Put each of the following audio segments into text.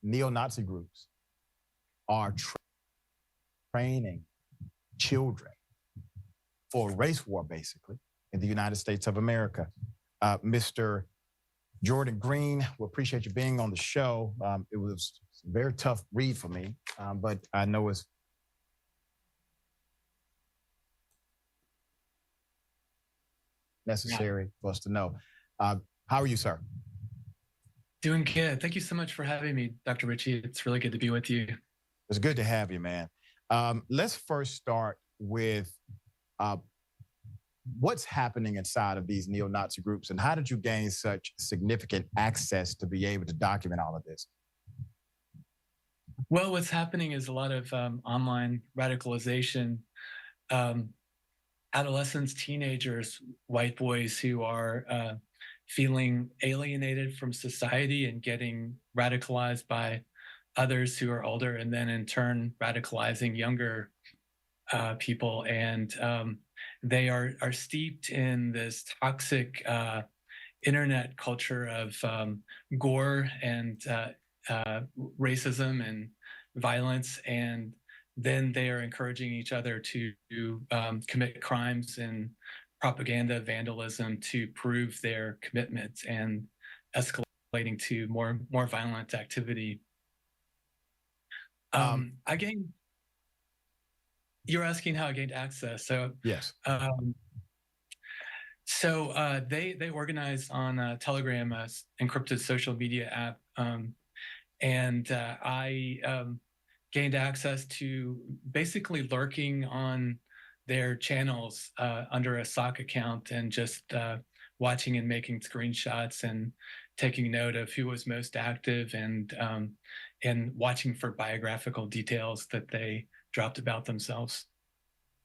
neo-Nazi groups are training children for race war, basically, in the United States of America. Mr. Jordan Green, we appreciate you being on the show. It was a very tough read for me, but I know it's necessary for us to know. How are you, sir? Doing good. Thank you so much for having me, Dr. Ritchie. It's really good to be with you. It's good to have you, man. Let's first start with what's happening inside of these neo-Nazi groups, and how did you gain such significant access to be able to document all of this? Well, what's happening is a lot of online radicalization. Adolescents, teenagers, white boys who are feeling alienated from society and getting radicalized by others who are older, and then in turn radicalizing younger people. And they are steeped in this toxic internet culture of gore and racism and violence, and then they are encouraging each other to commit crimes and propaganda, vandalism to prove their commitment, and escalating to more violent activity. You're asking how I gained access. So yes. They organize on Telegram, an encrypted social media app, and I gained access to basically lurking on their channels under a sock account, and just watching and making screenshots and taking note of who was most active, and watching for biographical details that they dropped about themselves.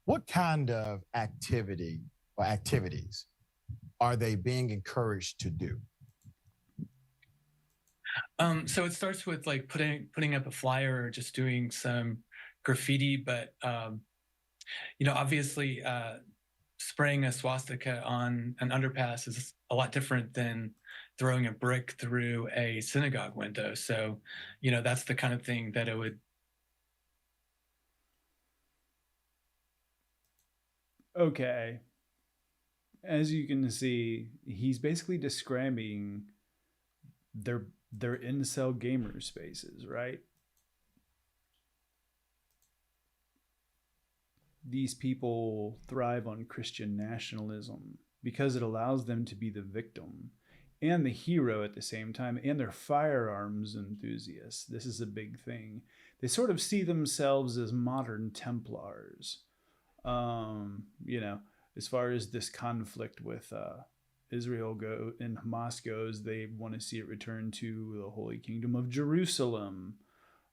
What kind of activity or activities are they being encouraged to do? So it starts with like putting up a flyer or just doing some graffiti, but obviously spraying a swastika on an underpass is a lot different than throwing a brick through a synagogue window. So, that's the kind of thing that it would. Okay. As you can see, he's basically describing their incel gamer spaces, right? These people thrive on Christian nationalism because it allows them to be the victim and the hero at the same time, and they're firearms enthusiasts. This is a big thing. They sort of see themselves as modern Templars. As far as this conflict with Israel and Hamas goes, they want to see it return to the Holy Kingdom of Jerusalem.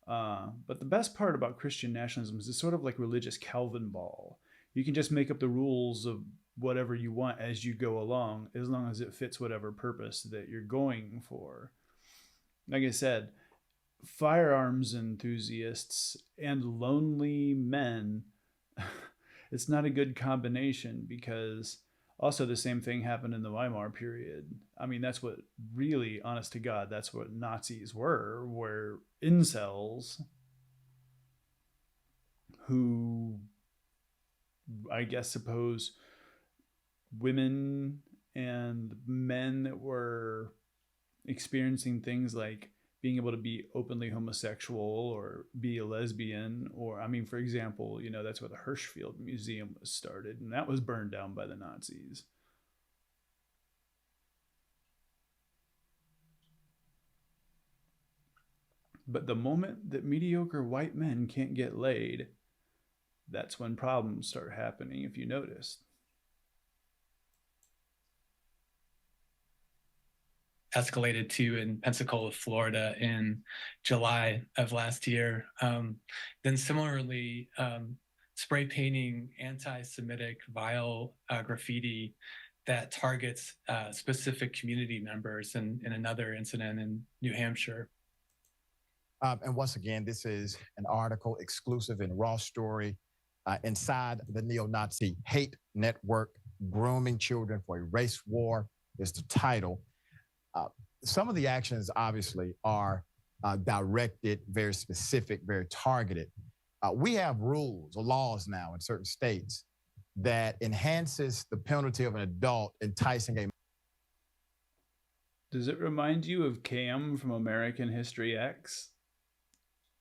But the best part about Christian nationalism is it's sort of like religious Calvin ball. You can just make up the rules of whatever you want as you go along, as long as it fits whatever purpose that you're going for. Like I said, firearms enthusiasts and lonely men, it's not a good combination, because also the same thing happened in the Weimar period. I mean, that's what really, honest to God, that's what Nazis were incels who, I guess, suppose women and men that were experiencing things like being able to be openly homosexual or be a lesbian, or, I mean, for example, that's where the Hirschfeld Museum was started, and that was burned down by the Nazis. But the moment that mediocre white men can't get laid, that's when problems start happening, if you noticed. Escalated to in Pensacola, Florida in July of last year. Then similarly, spray painting anti-Semitic vile graffiti that targets specific community members in another incident in New Hampshire. And once again, this is an article exclusive in Raw Story, Inside the Neo-Nazi Hate Network, Grooming Children for a Race War is the title. Some of the actions obviously are directed, very specific, very targeted. We have rules or laws now in certain states that enhances the penalty of an adult enticing a. Does it remind you of Cam from American History X?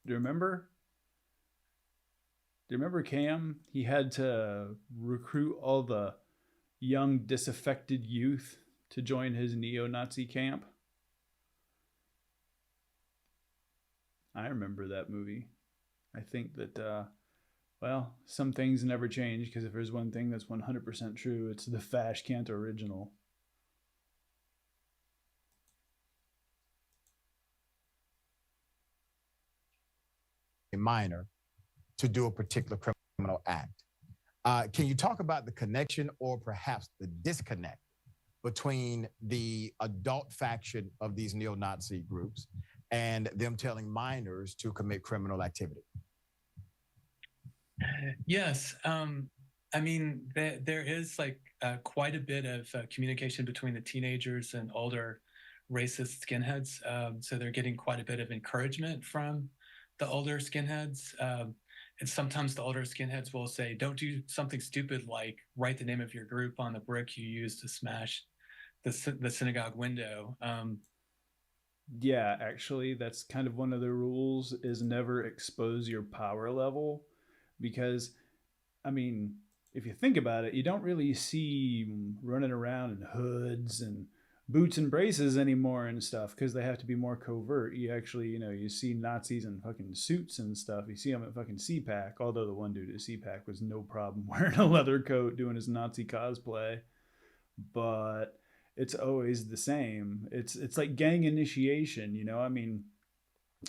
Do you remember? Do you remember Cam? He had to recruit all the young disaffected youth to join his neo-Nazi camp. I remember that movie. I think that, well, some things never change, because if there's one thing that's 100% true, it's the Fash Can't original. A minor to do a particular criminal act. Can you talk about the connection or perhaps the disconnect between the adult faction of these neo-Nazi groups and them telling minors to commit criminal activity? Yes. I mean, there is like quite a bit of communication between the teenagers and older racist skinheads. So they're getting quite a bit of encouragement from the older skinheads. And sometimes the older skinheads will say, don't do something stupid like write the name of your group on the brick you used to smash the synagogue window. Yeah, actually, that's kind of one of the rules, is never expose your power level. Because, I mean, if you think about it, you don't really see running around in hoods and boots and braces anymore and stuff, because they have to be more covert. You actually, you see Nazis in fucking suits and stuff. You see them at fucking CPAC, although the one dude at CPAC was no problem wearing a leather coat doing his Nazi cosplay. But it's always the same. It's like gang initiation, I mean,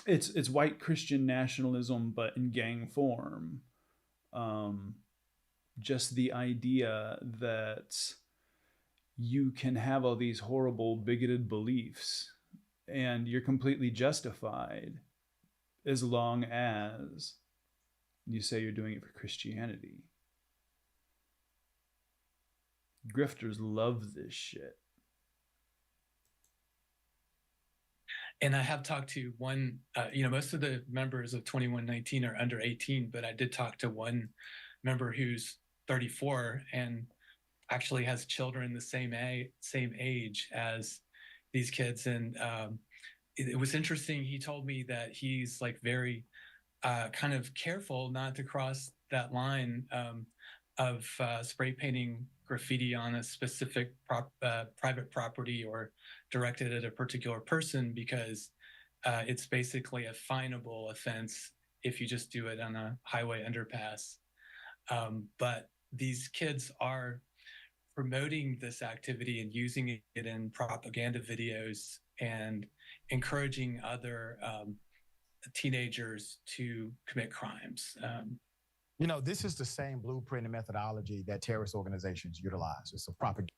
it's white Christian nationalism, but in gang form. Just the idea that you can have all these horrible bigoted beliefs and you're completely justified as long as you say you're doing it for Christianity. Grifters love this shit. And I have talked to one, most of the members of 2119 are under 18, but I did talk to one member who's 34 and actually has children the same age as these kids. And it was interesting. He told me that he's like very kind of careful not to cross that line of spray painting graffiti on a specific private property or directed at a particular person, because it's basically a finable offense if you just do it on a highway underpass. But these kids are promoting this activity and using it in propaganda videos and encouraging other teenagers to commit crimes. This is the same blueprint and methodology that terrorist organizations utilize. It's a propaganda.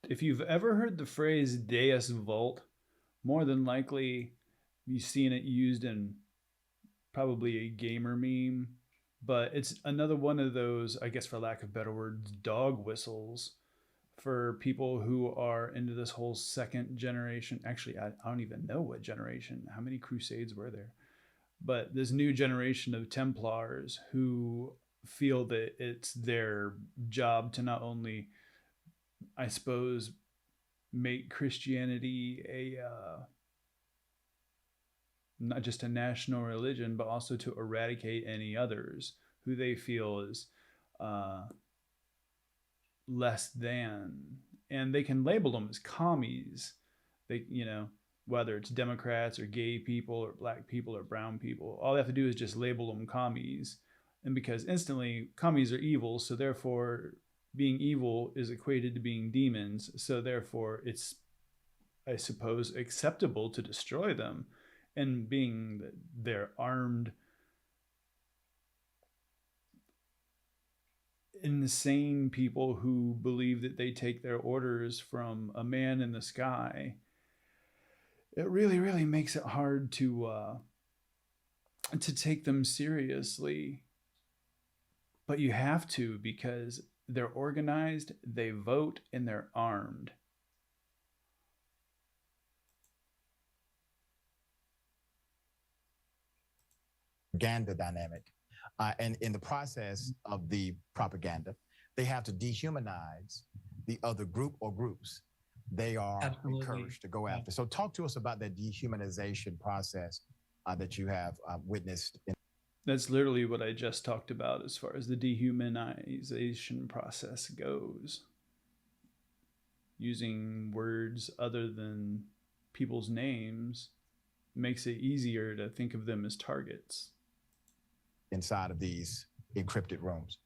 If you've ever heard the phrase Deus CULT, more than likely you've seen it used in probably a gamer meme, but it's another one of those, I guess for lack of better words, dog whistles for people who are into this whole second generation. Actually, I don't even know what generation. How many crusades were there? But this new generation of Templars who feel that it's their job to not only, I suppose, make Christianity not just a national religion, but also to eradicate any others who they feel is less than. And they can label them as commies. They, whether it's Democrats or gay people or black people or brown people, all they have to do is just label them commies. And because instantly commies are evil, so therefore being evil is equated to being demons. So therefore it's, I suppose, acceptable to destroy them. And being that they're armed, insane people who believe that they take their orders from a man in the sky, it really, really makes it hard to take them seriously. But you have to, because they're organized, they vote, and they're armed. propaganda dynamic. And in the process of the propaganda, they have to dehumanize the other group or groups they are Absolutely. encouraged to go after. So talk to us about that dehumanization process that you have witnessed. That's literally what I just talked about as far as the dehumanization process goes. Using words other than people's names makes it easier to think of them as targets. Inside of these encrypted rooms.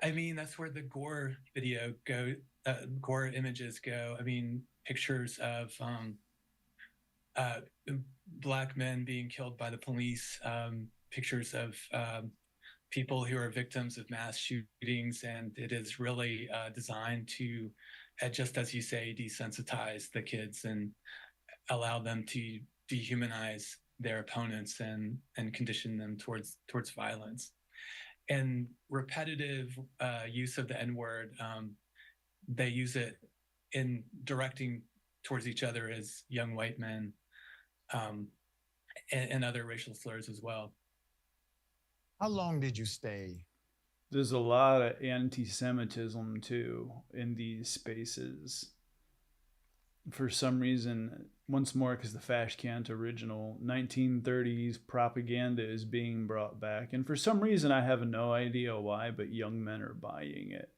I mean, that's where the gore video go, gore images go. I mean, pictures of Black men being killed by the police, pictures of people who are victims of mass shootings. And it is really designed to, just as you say, desensitize the kids and allow them to dehumanize their opponents and condition them towards violence. And repetitive use of the N-word, they use it in directing towards each other as young white men, and other racial slurs as well. How long did you stay? There's a lot of anti-Semitism too in these spaces. For some reason, once more, because the Fashkant original 1930s propaganda is being brought back. And for some reason, I have no idea why, but young men are buying it.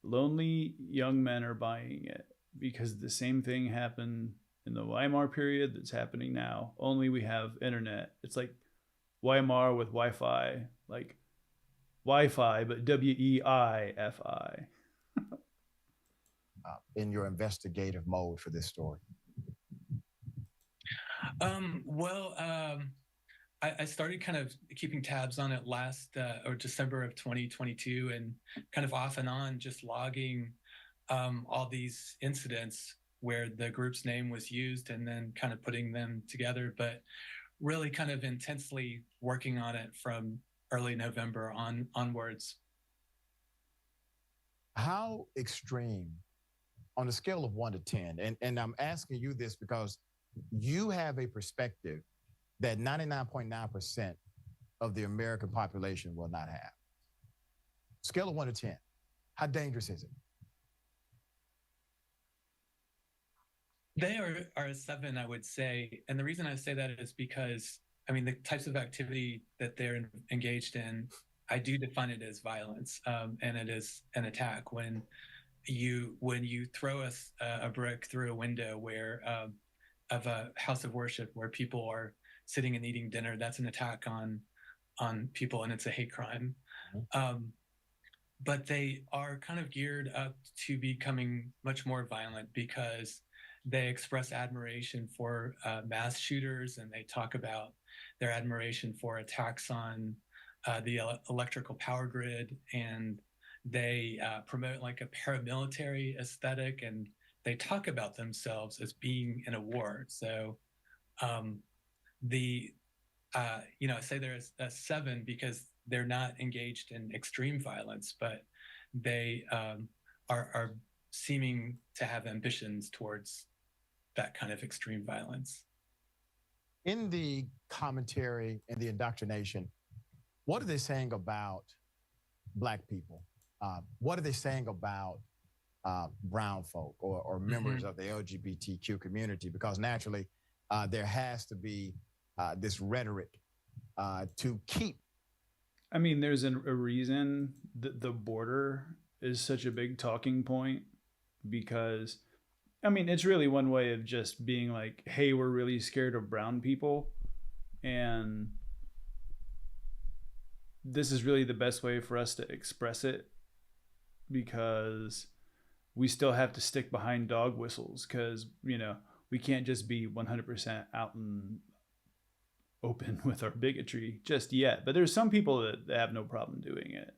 Lonely young men are buying it because the same thing happened in the Weimar period that's happening now. Only we have internet. It's like Weimar with Wi-Fi, like Wi-Fi, but WEIFI. In your investigative mode for this story? I started kind of keeping tabs on it last or December of 2022, and kind of off and on just logging all these incidents where the group's name was used and then kind of putting them together, but really kind of intensely working on it from early November onwards. How extreme, on a scale of 1 to 10, and I'm asking you this because you have a perspective that 99.9% of the American population will not have. Scale of 1 to 10, how dangerous is it? They are a 7, I would say. And the reason I say that is because, I mean, the types of activity that they're engaged in, I do define it as violence, and it is an attack. When you throw a brick through a window where of a house of worship where people are sitting and eating dinner, that's an attack on people, and it's a hate crime. Mm-hmm. But they are kind of geared up to becoming much more violent because they express admiration for mass shooters, and they talk about their admiration for attacks on the electrical power grid, and they promote like a paramilitary aesthetic, and they talk about themselves as being in a war. So I say they're a 7 because they're not engaged in extreme violence, but they are seeming to have ambitions towards that kind of extreme violence. In the commentary and the indoctrination, what are they saying about Black people? What are they saying about brown folk or members mm-hmm. of the LGBTQ community? Because naturally, there has to be this rhetoric to keep. I mean, there's a reason that the border is such a big talking point, because, I mean, it's really one way of just being like, hey, we're really scared of brown people. And this is really the best way for us to express it, because we still have to stick behind dog whistles, because, we can't just be 100% out and open with our bigotry just yet. But there's some people that have no problem doing it.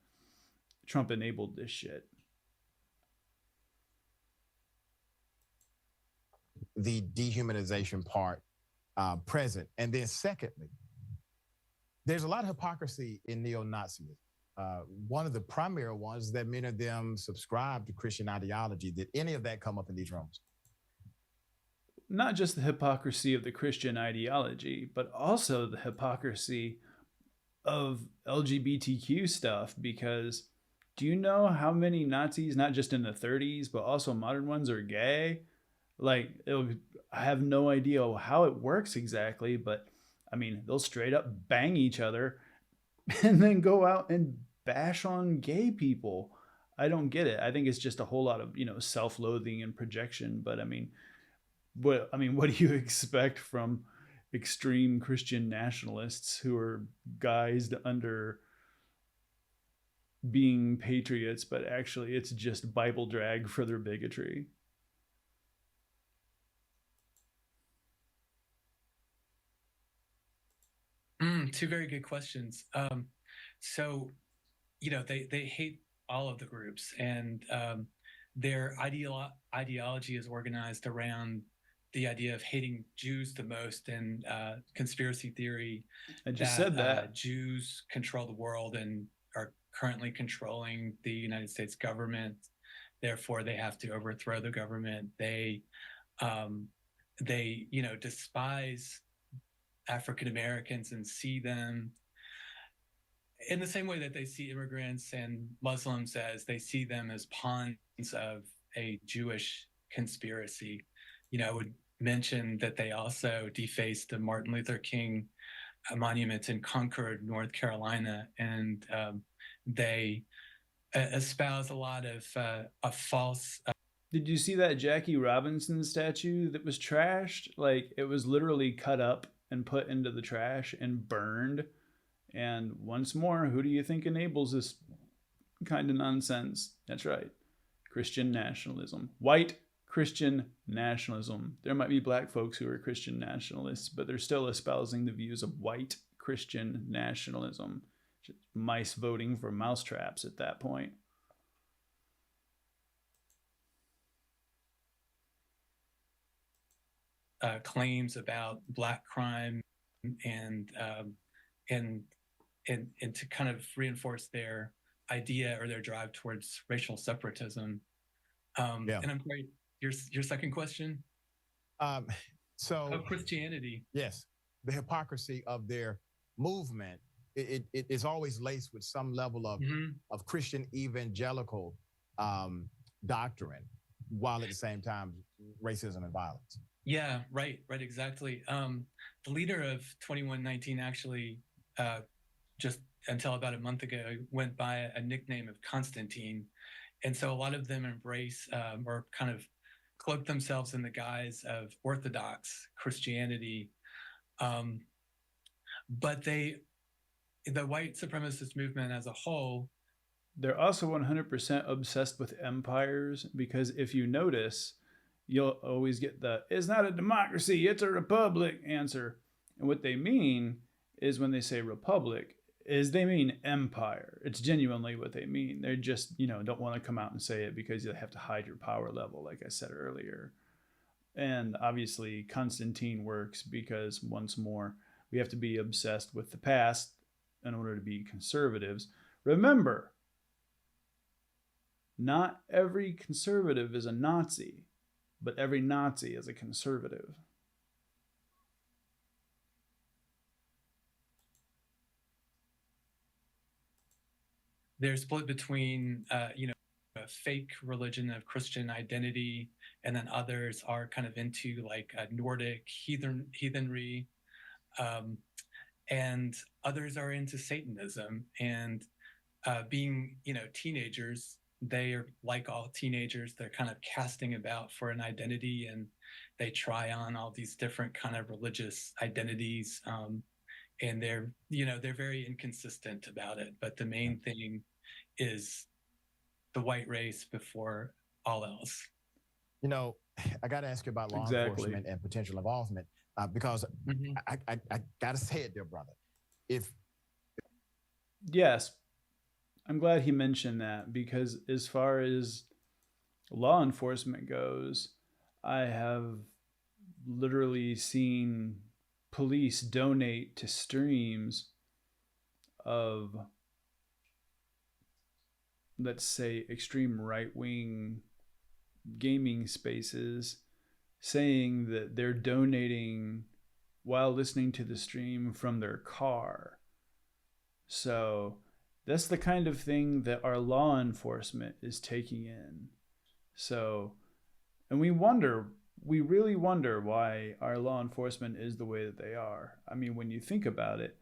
Trump enabled this shit. The dehumanization part present. And then secondly, there's a lot of hypocrisy in neo-Nazism. One of the primary ones is that many of them subscribe to Christian ideology. Did any of that come up in these rooms? not just the hypocrisy of the Christian ideology, but also the hypocrisy of LGBTQ stuff. Because do you know how many Nazis, not just in the 30s, but also modern ones, are gay? Like, I have no idea how it works exactly, but I mean, they'll straight up bang each other and then go out and bash on gay people. I don't get it. I think it's just a whole lot of, self-loathing and projection. But what do you expect from extreme Christian nationalists who are guised under being patriots, but actually it's just Bible drag for their bigotry? Two very good questions. So, they hate all of the groups, and their ideology is organized around the idea of hating Jews the most, and conspiracy theory I just said that. Jews control the world and are currently controlling the United States government. Therefore, they have to overthrow the government. They despise African Americans and see them in the same way that they see immigrants and Muslims, as they see them as pawns of a Jewish conspiracy. I would mention that they also defaced the Martin Luther King monument in Concord, North Carolina, and they espouse a lot of false. Did you see that Jackie Robinson statue that was trashed? Like, it was literally cut up and put into the trash and burned. And once more, who do you think enables this kind of nonsense? That's right. Christian nationalism. White Christian nationalism. There might be black folks who are Christian nationalists, but they're still espousing the views of white Christian nationalism. Just mice voting for mousetraps at that point. Claims about black crime and to kind of reinforce their idea or their drive towards racial separatism. Yeah. And I'm sorry, your second question? So Christianity. Yes, the hypocrisy of their movement, it is always laced with some level of Christian evangelical doctrine, while at the same time racism and violence. Yeah, right, exactly. The leader of 2119 actually, just until about a month ago, went by a nickname of Constantine. And so a lot of them embrace or kind of cloak themselves in the guise of Orthodox Christianity. But the white supremacist movement as a whole, they're also 100% obsessed with empires, because if you notice, you'll always get the "it's not a democracy, it's a republic" answer. And what they mean is, when they say republic, is they mean empire. It's genuinely what they mean. They just, don't want to come out and say it because they have to hide your power level, like I said earlier. And obviously Constantine works because, once more, we have to be obsessed with the past in order to be conservatives. Remember, not every conservative is a Nazi, but every Nazi is a conservative. they're split between, a fake religion of Christian identity, and then others are kind of into like a Nordic heathenry, and others are into Satanism. And being, teenagers, they are like all teenagers. They're kind of casting about for an identity, and they try on all these different kind of religious identities. And they're very inconsistent about it. But the main thing is the white race before all else. I got to ask you about law enforcement and potential involvement, because I got to say it, dear brother. Yes, I'm glad he mentioned that, because as far as law enforcement goes, I have literally seen police donate to streams of, let's say, extreme right-wing gaming spaces saying that they're donating while listening to the stream from their car. So that's the kind of thing that our law enforcement is taking in. So, and we really wonder why our law enforcement is the way that they are. I mean, when you think about it,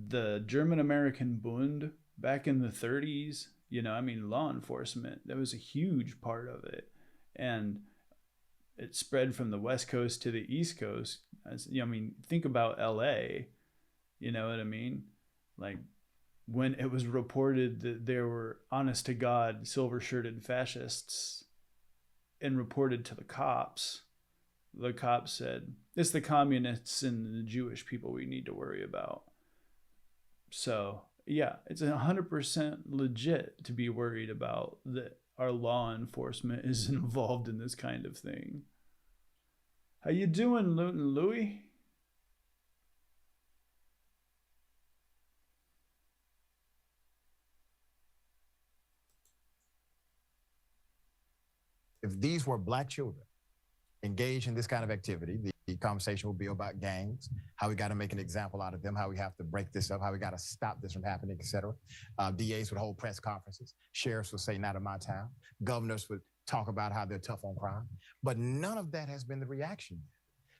the German American Bund back in the 30s, law enforcement, that was a huge part of it. And it spread from the West Coast to the East Coast. Think about LA, you know what I mean? Like, when it was reported that there were honest to God silver shirted fascists and reported to the cops said, it's the communists and the Jewish people we need to worry about. So, yeah, it's 100% legit to be worried about that our law enforcement is involved in this kind of thing. How you doing, Luton Louie? If these were Black children engaged in this kind of activity, the conversation will be about gangs, how we got to make an example out of them, how we have to break this up, how we got to stop this from happening, etc. DAs would hold press conferences. Sheriffs would say, not in my town. Governors would talk about how they're tough on crime. But none of that has been the reaction.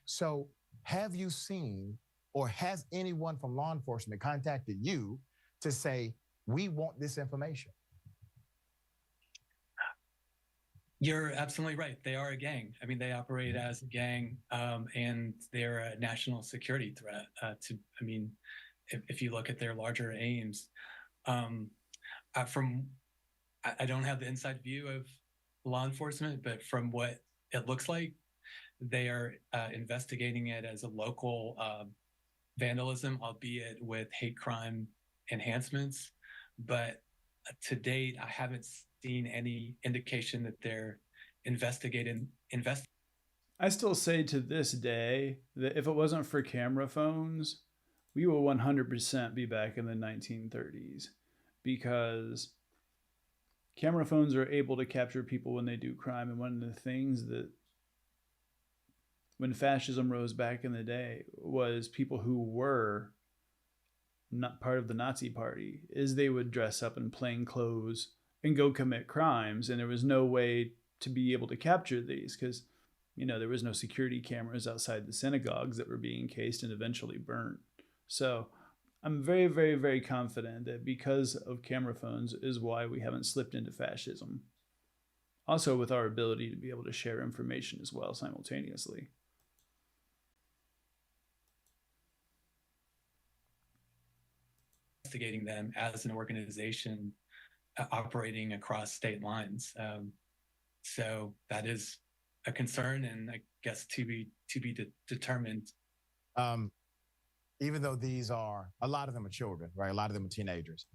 So have you seen, or has anyone from law enforcement contacted you to say, we want this information? You're absolutely right. They are a gang. I mean, they operate as a gang, and they're a national security threat. If you look at their larger aims, I don't have the inside view of law enforcement, but from what it looks like, they are investigating it as a local vandalism, albeit with hate crime enhancements. But to date, I haven't seen any indication that they're investigating. I still say to this day that if it wasn't for camera phones, we will 100% be back in the 1930s, because camera phones are able to capture people when they do crime. And one of the things that, when fascism rose back in the day, was people who were not part of the Nazi party, is they would dress up in plain clothes and go commit crimes. And there was no way to be able to capture these because, there was no security cameras outside the synagogues that were being cased and eventually burnt. So I'm very, very, very confident that because of camera phones is why we haven't slipped into fascism. Also with our ability to be able to share information as well simultaneously. Investigating them as an organization operating across state lines. So that is a concern, and I guess to be determined. Even though a lot of them are children, right? A lot of them are teenagers.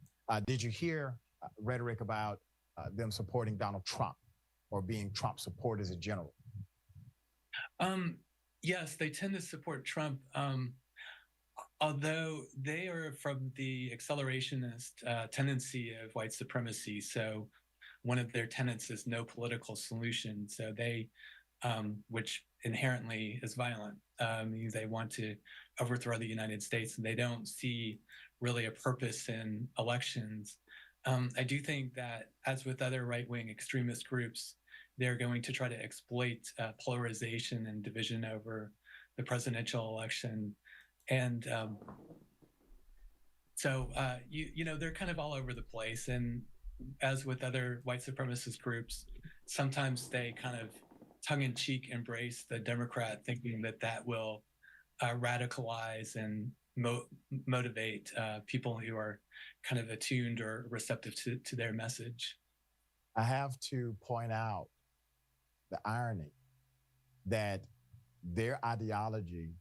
Did you hear rhetoric about them supporting Donald Trump or being Trump supporters in general? Yes, they tend to support Trump. Although they are from the accelerationist tendency of white supremacy. So one of their tenets is no political solution. So they, which inherently is violent, they want to overthrow the United States, and they don't see really a purpose in elections. I do think that, as with other right-wing extremist groups, they're going to try to exploit polarization and division over the presidential election. And they're kind of all over the place. And as with other white supremacist groups, sometimes they kind of tongue-in-cheek embrace the Democrat, thinking that will radicalize and motivate people who are kind of attuned or receptive to their message. I have to point out the irony that their ideology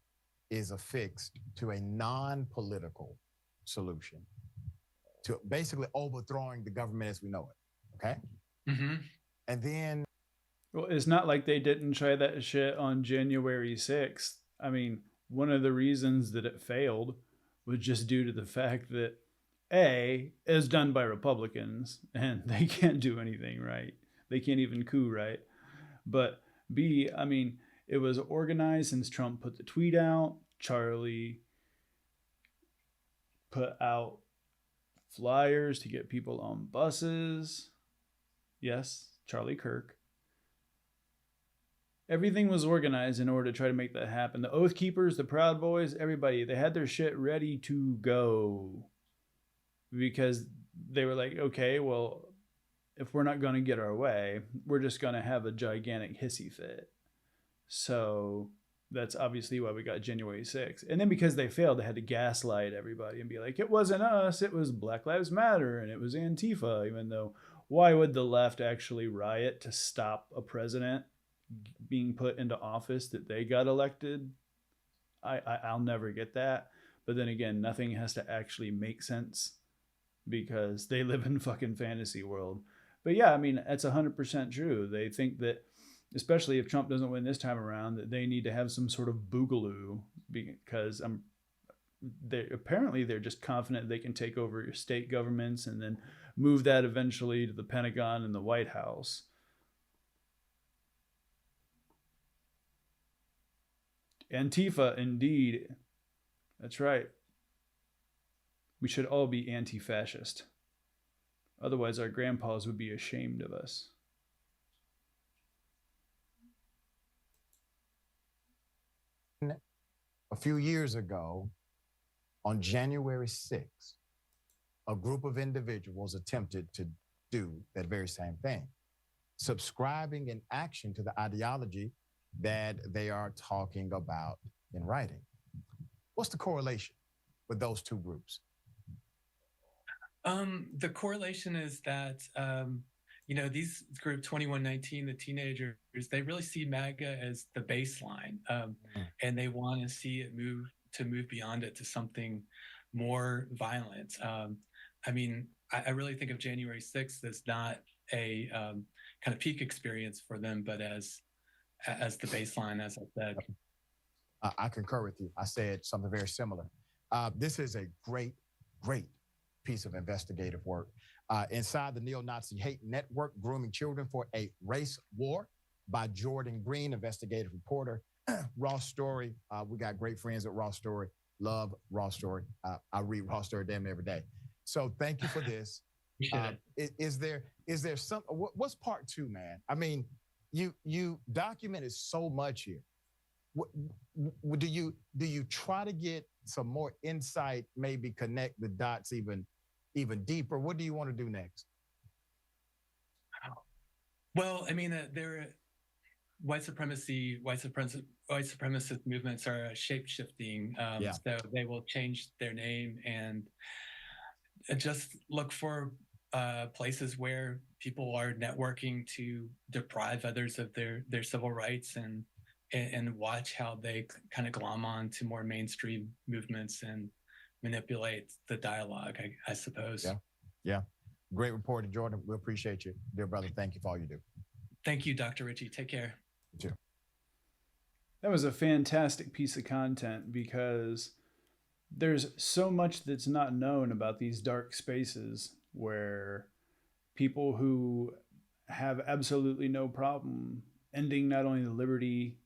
is affixed to a non-political solution, to basically overthrowing the government as we know it. Okay. Mm-hmm. And then, well, it's not like they didn't try that shit on January 6th. I mean, one of the reasons that it failed was just due to the fact that A, is done by Republicans and they can't do anything right. They can't even coup right. But B, I mean, It was organized since Trump put the tweet out. Charlie put out flyers to get people on buses. Yes, Charlie Kirk. Everything was organized in order to try to make that happen. The Oath Keepers, the Proud Boys, everybody, they had their shit ready to go. Because they were like, okay, well, if we're not going to get our way, we're just going to have a gigantic hissy fit. So that's obviously why we got January 6th. And then because they failed, they had to gaslight everybody and be like, it wasn't us, it was Black Lives Matter and it was Antifa, even though why would the left actually riot to stop a president being put into office that they got elected? I'll never get that. But then again, nothing has to actually make sense because they live in fucking fantasy world. But yeah, I mean, that's 100% true. They think that, especially if Trump doesn't win this time around, that they need to have some sort of boogaloo because they're just confident they can take over your state governments and then move that eventually to the Pentagon and the White House. Antifa, indeed. That's right. We should all be anti-fascist. Otherwise, our grandpas would be ashamed of us. A few years ago, on January 6th, a group of individuals attempted to do that very same thing, subscribing in action to the ideology that they are talking about in writing. What's the correlation with those two groups? The correlation is that, these group 2119, the teenagers, they really see MAGA as the baseline, and they want to see it move beyond it to something more violent. I really think of January 6th as not a kind of peak experience for them, but as the baseline, as I said. I concur with you. I said something very similar. This is a great piece of investigative work. Inside the Neo-Nazi Hate Network, Grooming Children for a Race War by Jordan Green, investigative reporter. Raw Story. We got great friends at Raw Story. Love Raw Story. I read Raw Story damn every day. So thank you for this. Is there some, what's part two, man? I mean, you documented so much here. What do you try to get some more insight, maybe connect the dots even deeper? What do you want to do next? Well, I mean, white supremacist movements are shape-shifting. So they will change their name and just look for places where people are networking to deprive others of their civil rights and watch how they kind of glom on to more mainstream movements and manipulate the dialogue, I suppose. Yeah. Great reporting, Jordan. We appreciate you, dear brother. Thank you for all you do. Thank you, Dr. Ritchie. Take care. You too. That was a fantastic piece of content because there's so much that's not known about these dark spaces where people who have absolutely no problem ending not only the liberty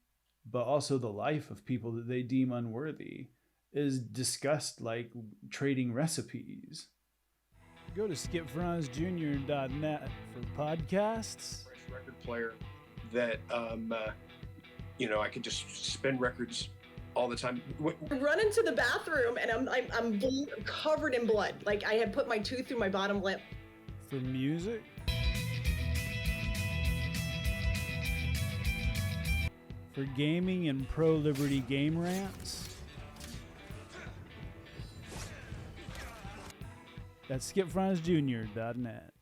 but also the life of people that they deem unworthy is discussed like trading recipes. Go to skipfranzjr.net for podcasts. Record player that I could just spin records all the time. I run into the bathroom and I'm covered in blood. Like I had put my tooth through my bottom lip. For music. For gaming and pro-liberty game rants. That's skipfranzjr.net.